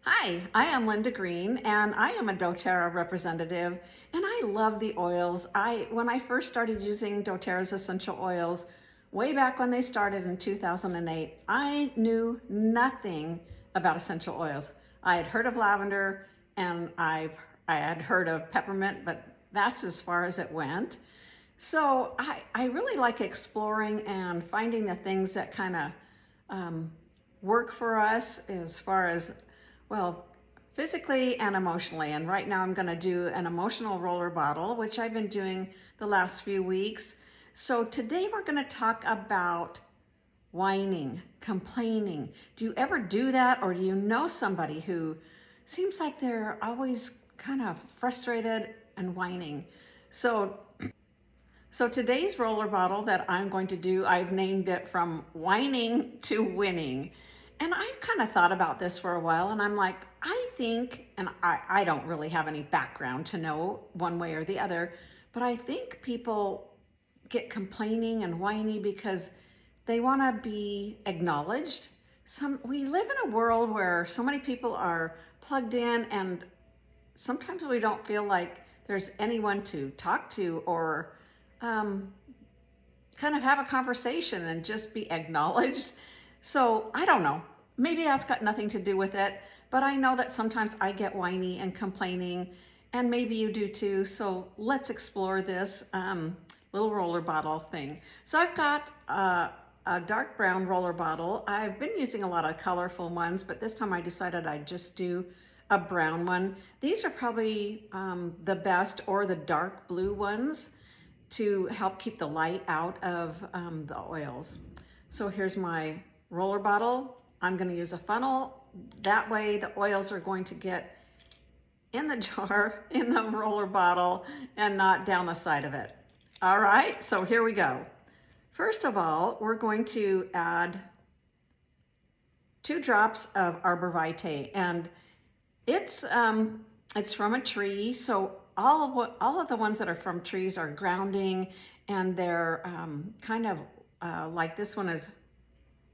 Hi, I am Linda Green and I am a doTERRA representative and I love the oils. When I first started using doTERRA's essential oils, way back when they started in 2008, I knew nothing about essential oils. I had heard of lavender and I had heard of peppermint, but that's as far as it went. So I really like exploring and finding the things that kind of work for us as far as, well, physically and emotionally. And right now I'm going to do an emotional roller bottle, which I've been doing the last few weeks. So today we're going to talk about whining, complaining. Do you ever do that, or do you know somebody who seems like they're always kind of frustrated and whining? So today's roller bottle that I'm going to do, I've named it From Whining to Winning. And I've kind of thought about this for a while, and I'm like, I think, and I don't really have any background to know one way or the other, but I think people get complaining and whiny because they want to be acknowledged. We live in a world where so many people are plugged in, and sometimes we don't feel like there's anyone to talk to or kind of have a conversation and just be acknowledged. So I don't know, maybe that's got nothing to do with it, but I know that sometimes I get whiny and complaining, and maybe you do too. So let's explore this little roller bottle thing. So I've got a dark brown roller bottle. I've been using a lot of colorful ones, but this time I decided I'd just do a brown one. These are probably the best, or the dark blue ones, to help keep the light out of the oils. So here's my roller bottle. I'm going to use a funnel. That way the oils are going to get in the jar, in the roller bottle, and not down the side of it. All right, so here we go. First of all, we're going to add 2 drops of Arborvitae, and it's from a tree, so all of the ones that are from trees are grounding, and they're kind of like this one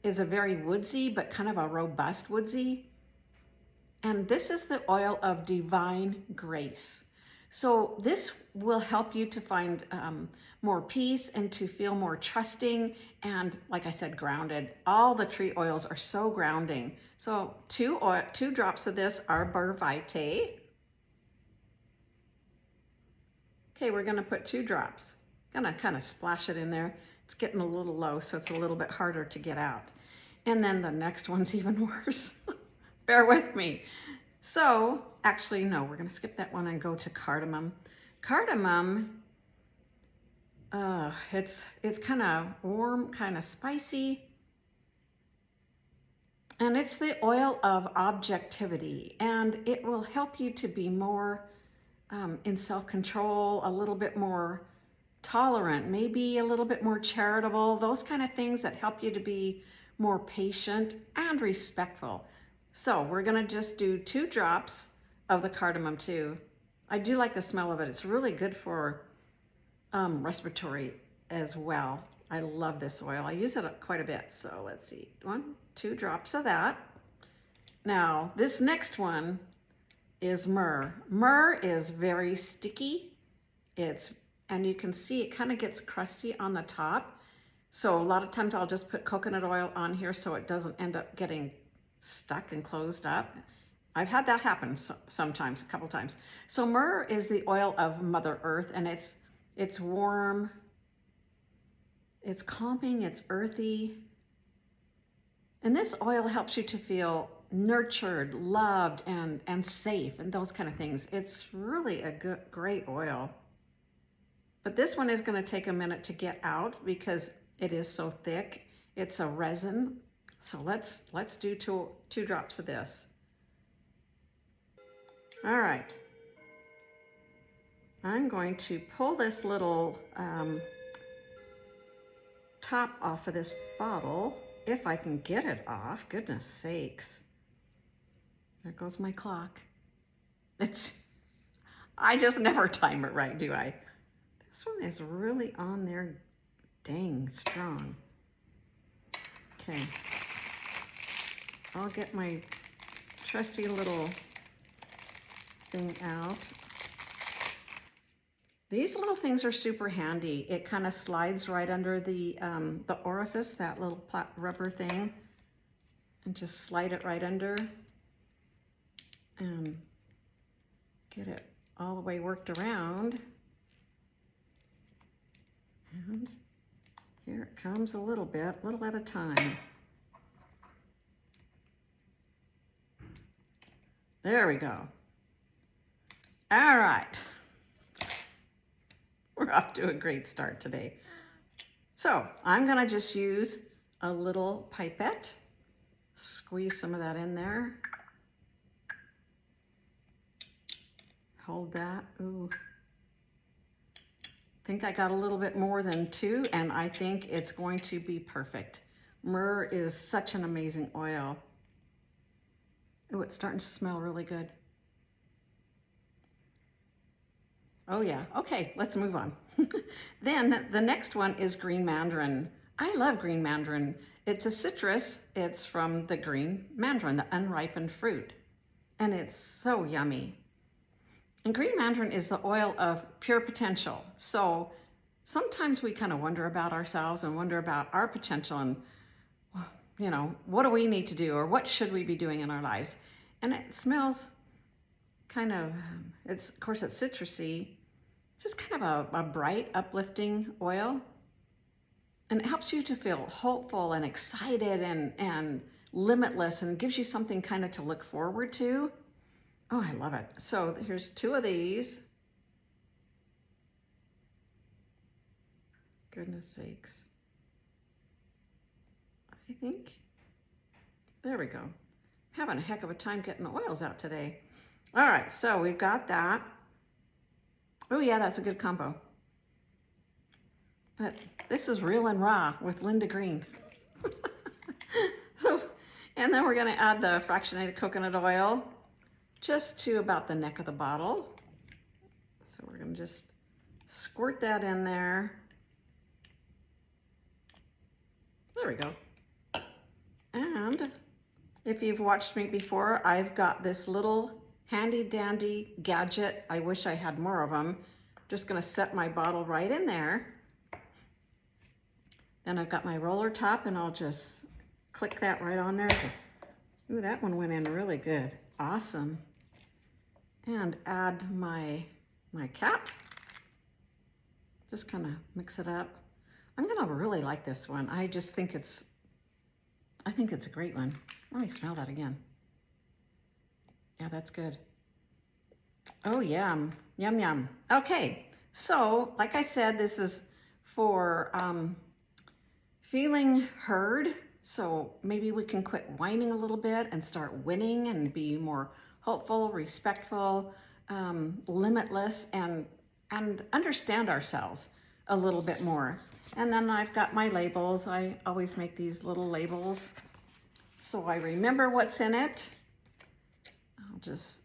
is a very woodsy, but kind of a robust woodsy. And this is the oil of divine grace. So this will help you to find more peace and to feel more trusting and, like I said, grounded. All the tree oils are so grounding. So 2 drops of this Arborvitae. Okay, we're gonna put 2 drops. Gonna kind of splash it in there. It's getting a little low, so it's a little bit harder to get out. And then the next one's even worse. Bear with me. So, actually, no, we're gonna skip that one and go to cardamom. Cardamom, it's kind of warm, kind of spicy. And it's the oil of objectivity, and it will help you to be more in self-control, a little bit more tolerant, maybe a little bit more charitable, those kind of things that help you to be more patient and respectful. So we're gonna just do 2 drops of the cardamom too. I do like the smell of it. It's really good for respiratory as well. I love this oil. I use it quite a bit. So let's see, 1, 2 drops of that. Now this next one is myrrh. Myrrh is very sticky. And you can see it kind of gets crusty on the top. So a lot of times I'll just put coconut oil on here so it doesn't end up getting stuck and closed up. I've had that happen sometimes, a couple times. So myrrh is the oil of Mother Earth, and it's warm, it's calming, it's earthy. And this oil helps you to feel nurtured, loved, and safe, and those kind of things. It's really a great oil. But this one is going to take a minute to get out because it is so thick. It's a resin. So let's do 2 drops of this. All right. I'm going to pull this little top off of this bottle, if I can get it off. Goodness sakes. There goes my clock. I just never time it right, do I? This one is really on there, dang strong. Okay, I'll get my trusty little thing out. These little things are super handy. It kind of slides right under the orifice, that little rubber thing, and just slide it right under and get it all the way worked around. And here it comes a little bit, little at a time. There we go. All right. We're off to a great start today. So I'm gonna just use a little pipette, squeeze some of that in there. Hold that, ooh. I think I got a little bit more than 2, and I think it's going to be perfect. Myrrh is such an amazing oil. Oh, it's starting to smell really good. Oh yeah, okay, let's move on. Then the next one is Green Mandarin. I love Green Mandarin. It's a citrus. It's from the Green Mandarin, the unripened fruit. And it's so yummy. And Green Mandarin is the oil of pure potential. So sometimes we kind of wonder about ourselves and wonder about our potential and, you know, what do we need to do or what should we be doing in our lives? And it smells kind of, of course it's citrusy, just kind of a bright, uplifting oil. And it helps you to feel hopeful and excited and limitless, and gives you something kind of to look forward to. Oh, I love it. So here's 2 of these. Goodness sakes. I think, there we go. Having a heck of a time getting the oils out today. All right, so we've got that. Oh yeah, that's a good combo. But this is Real and Raw with Linda Green. And then we're gonna add the fractionated coconut oil just to about the neck of the bottle. So we're gonna just squirt that in there. There we go. And if you've watched me before, I've got this little handy dandy gadget. I wish I had more of them. Just gonna set my bottle right in there. Then I've got my roller top, and I'll just click that right on there. Ooh, that one went in really good. Awesome. And add my cap. Just kind of mix it up. I'm gonna really like this one. I think it's a great one. Let me smell that again. Yeah, that's good. Oh, yum, yum, yum. Okay, so like I said, this is for feeling heard. So maybe we can quit whining a little bit and start winning and be more hopeful, respectful, limitless, and understand ourselves a little bit more. And then I've got my labels. I always make these little labels so I remember what's in it. I'll just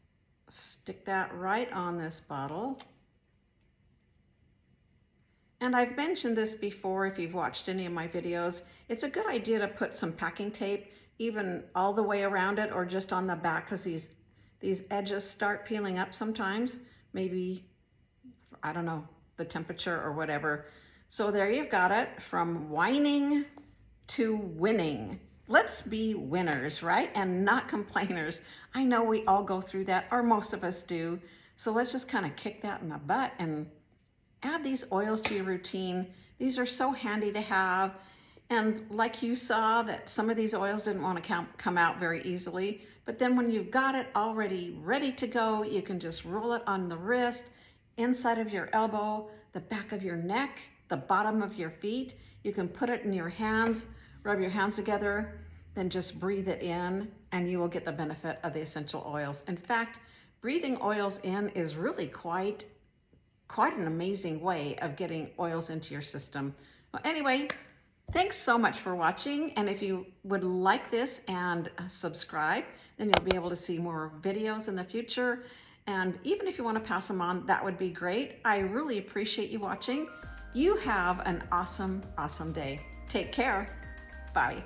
stick that right on this bottle. And I've mentioned this before if you've watched any of my videos. It's a good idea to put some packing tape even all the way around it or just on the back, because these edges start peeling up sometimes. Maybe, I don't know, the temperature or whatever. So there you've got it, from whining to winning. Let's be winners, right? And not complainers. I know we all go through that, or most of us do. So let's just kind of kick that in the butt and add these oils to your routine. These are so handy to have. And like you saw, that some of these oils didn't want to come out very easily. But then when you've got it already ready to go, you can just roll it on the wrist, inside of your elbow, the back of your neck, the bottom of your feet. You can put it in your hands, rub your hands together, then just breathe it in, and you will get the benefit of the essential oils. In fact, breathing oils in is really quite an amazing way of getting oils into your system. Well, anyway, thanks so much for watching. And if you would like this and subscribe, then you'll be able to see more videos in the future. And even if you want to pass them on, that would be great. I really appreciate you watching. You have an awesome, awesome day. Take care. Bye.